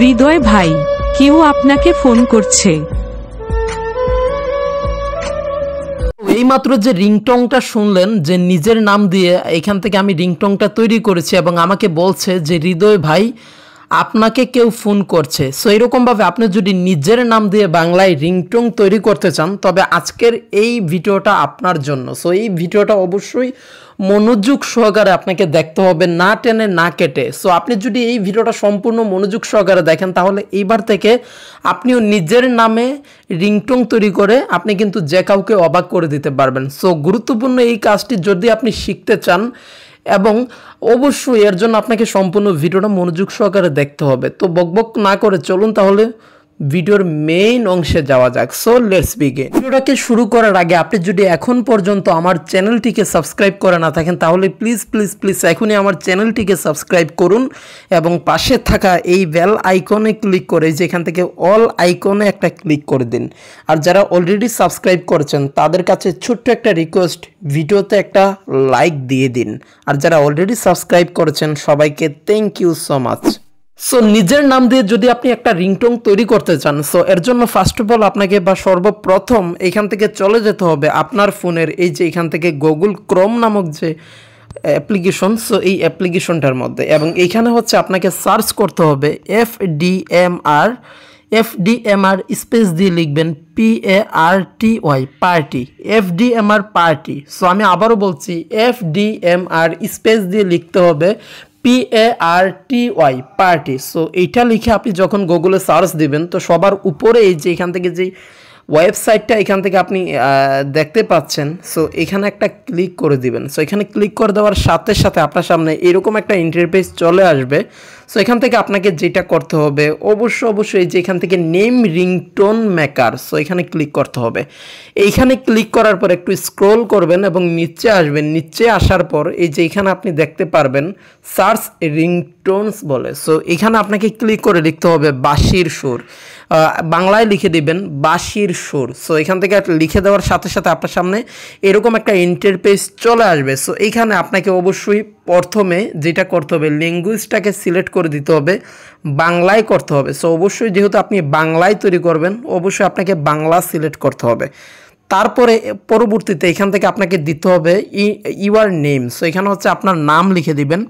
হৃদয় ভাই, কেউ আপনাকে ফোন করছে। এইমাত্র যে রিংটংটা শুনলেন, যে নিজের নাম দিয়ে এখান থেকে আমি রিংটংটা তৈরি করেছি এবং আমাকে বলছে যে হৃদয় ভাই আপনাকে কেউ ফোন করছে। সো এরকমভাবে আপনি যদি নিজের নাম দিয়ে বাংলায় রিংটং তৈরি করতে চান তবে আজকের এই ভিডিওটা আপনার জন্য। সো এই ভিডিওটা অবশ্যই মনোযোগ সহকারে আপনাকে দেখতে হবে, না টেনে না কেটে। সো আপনি যদি এই ভিডিওটা সম্পূর্ণ মনোযোগ সহকারে দেখেন তাহলে এইবার থেকে আপনিও নিজের নামে রিংটং তৈরি করে আপনি কিন্তু যে কাউকে অবাক করে দিতে পারবেন। সো গুরুত্বপূর্ণ এই কাজটি যদি আপনি শিখতে চান এবং অবশ্যই এর জন্য আপনাকে সম্পূর্ণ ভিডিওটা মনোযোগ সহকারে দেখতে হবে। তো বকবক না করে চলুন তাহলে ভিডিওর মেইন অংশে যাওয়া যাক। So let's begin. ভিডিওটাকে শুরু করার আগে আপনি যদি এখন পর্যন্ত আমার চ্যানেলটিকে সাবস্ক্রাইব করে না থাকেন তাহলে প্লিজ প্লিজ প্লিজ এখনই আমার চ্যানেলটিকে সাবস্ক্রাইব করুন এবং পাশে থাকা এই বেল আইকনে ক্লিক করে যেখান থেকে অল আইকনে একটা ক্লিক করে দিন। আর যারা অলরেডি সাবস্ক্রাইব করেছেন তাদের কাছে ছোট্ট একটা রিকোয়েস্ট, ভিডিওতে একটা লাইক দিয়ে দিন। আর যারা অলরেডি সাবস্ক্রাইব করেছেন সবাইকে thank you so much. So নিজের নাম দিয়ে যদি আপনি একটা রিংটং তৈরি করতে চান, সো এর জন্য ফার্স্ট অফ অল আপনাকে বা সর্বপ্রথম এখান থেকে চলে যেতে হবে আপনার ফোনের এই যে এখান থেকে গুগল ক্রোম নামক যে অ্যাপ্লিকেশন, সো এই অ্যাপ্লিকেশনটার মধ্যে, এবং এইখানে হচ্ছে আপনাকে সার্চ করতে হবে এফডিএমআর স্পেস দিয়ে লিখবেন PARTY পার্টি, এফডিএমআর পার্টি। সো আমি আবারও বলছি এফডিএমআর স্পেস দিয়ে লিখতে হবে PARTY পার্টি। সো এইটা লিখে আপনি যখন গুগলে সার্চ দিবেন তো সবার উপরে এই যে এখান থেকে যে ওয়েবসাইটটা এখান থেকে আপনি দেখতে পাচ্ছেন, সো এখানে একটা ক্লিক করে দিবেন। সো এখানে ক্লিক করে দেওয়ার সাথে সাথে আপনার সামনে এরকম একটা ইন্টারফেস চলে আসবে। সো এখান থেকে আপনাকে যেটা করতে হবে অবশ্যই যে এখান থেকে নেম রিংটোন মেকার, সো এখানে ক্লিক করতে হবে। এইখানে ক্লিক করার পর একটু স্ক্রল করবেন এবং নিচে আসবেন। নিচে আসার পর এই যে এখানে আপনি দেখতে পারবেন সার্চ রিংটোনস বলে। সো এখানে আপনাকে ক্লিক করে লিখতে হবে বাঁশির সুর, বাংলায় লিখে দিবেন বাঁশির সুর। সো এখান থেকে লিখে দেওয়ার সাথে সাথে আপনার সামনে এরকম একটা ইন্টারফেস চলে আসবে। সো এইখানে আপনাকে অবশ্যই প্রথমে যেটা করতে হবে ল্যাঙ্গুয়েজটাকে সিলেক্ট করে দিতে হবে, বাংলায় করতে হবে। সো অবশ্যই যেহেতু আপনি বাংলায় তৈরি করবেন অবশ্যই আপনাকে বাংলা সিলেক্ট করতে হবে। তারপরে পরবর্তীতে এখান থেকে আপনাকে দিতে হবে ইউর নেম। সো এখানে হচ্ছে আপনার নাম লিখে দিবেন।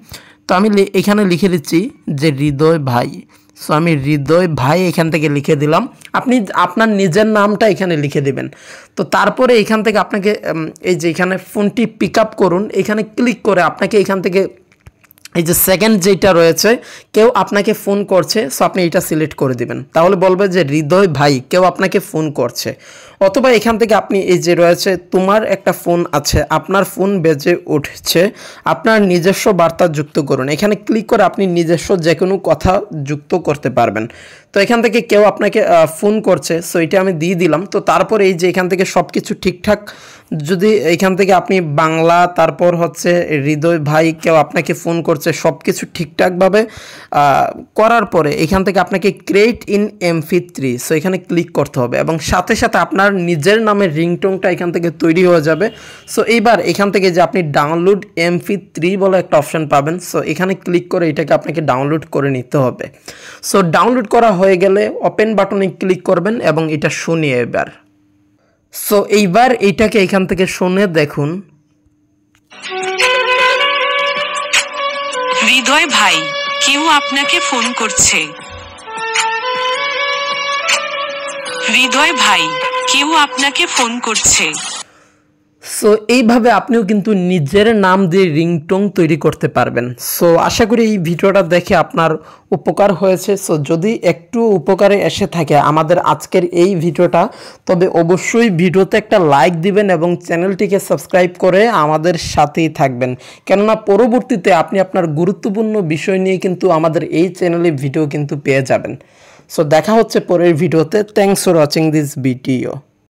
তো আমি এখানে লিখে দিচ্ছি যে হৃদয় ভাই। সো আমি হৃদয় ভাই এখান থেকে লিখে দিলাম। আপনি আপনার নিজের নামটা এখানে লিখে দিবেন। তো তারপরে এখান থেকে আপনাকে এই যে এখানে ফোনটি পিক আপ করুন, এখানে ক্লিক করে আপনাকে এখান থেকে এই যে সেকেন্ড যেটা রয়েছে কেউ আপনাকে ফোন করছে, সো আপনি এটা সিলেক্ট করে দিবেন। তাহলে বলবে যে হৃদয় ভাই কেউ আপনাকে ফোন করছে। অথবা এখান থেকে আপনি এই যে রয়েছে তোমার একটা ফোন আছে, আপনার ফোন বেজে উঠছে, আপনার নিজস্ব বার্তা যুক্ত করুন। এখানে ক্লিক করে আপনি নিজস্ব যে কোনো কথা যুক্ত করতে পারবেন। তো এখান থেকে কেউ আপনাকে ফোন করছে, সো এটা আমি দিয়ে দিলাম। তো তারপরে এই যে এখান থেকে সব কিছু ঠিকঠাক, যদি এখান থেকে আপনি বাংলা তারপর হচ্ছে হৃদয় ভাই কেউ আপনাকে ফোন করছে সব কিছু ঠিকঠাকভাবে করার পরে এখান থেকে আপনাকে ক্রিয়েট ইন MP3, সো এখানে ক্লিক করতে হবে এবং সাথে সাথে আপনার নিজের নামের রিংটংটা এখান থেকে তৈরি হয়ে যাবে। সো এইবার এখান থেকে যে আপনি ডাউনলোড MP3 বলে একটা অপশন পাবেন, সো এখানে ক্লিক করে এটাকে আপনাকে ডাউনলোড করে নিতে হবে। সো ডাউনলোড করা হয়ে গেলে ওপেন বাটনে ক্লিক করবেন এবং এটা শুনিয়ে এবার। সো এইবার এইটাকে এখান থেকে শুনে দেখুন। হৃদয় ভাই কেউ আপনাকে ফোন করছে। হৃদয় ভাই কেউ আপনাকে ফোন করছে। সো এইভাবে আপনিও কিন্তু নিজের নাম দিয়ে রিংটং তৈরি করতে পারবেন। সো আশা করি এই ভিডিওটা দেখে আপনার উপকার হয়েছে। সো যদি একটু উপকারে এসে থাকে আমাদের আজকের এই ভিডিওটা, তবে অবশ্যই ভিডিওতে একটা লাইক দিবেন এবং চ্যানেলটিকে সাবস্ক্রাইব করে আমাদের সাথেই থাকবেন, কেননা পরবর্তীতে আপনি আপনার গুরুত্বপূর্ণ বিষয় নিয়ে কিন্তু আমাদের এই চ্যানেলে ভিডিও কিন্তু পেয়ে যাবেন। সো দেখা হচ্ছে পরের ভিডিওতে। Thanks for watching this video.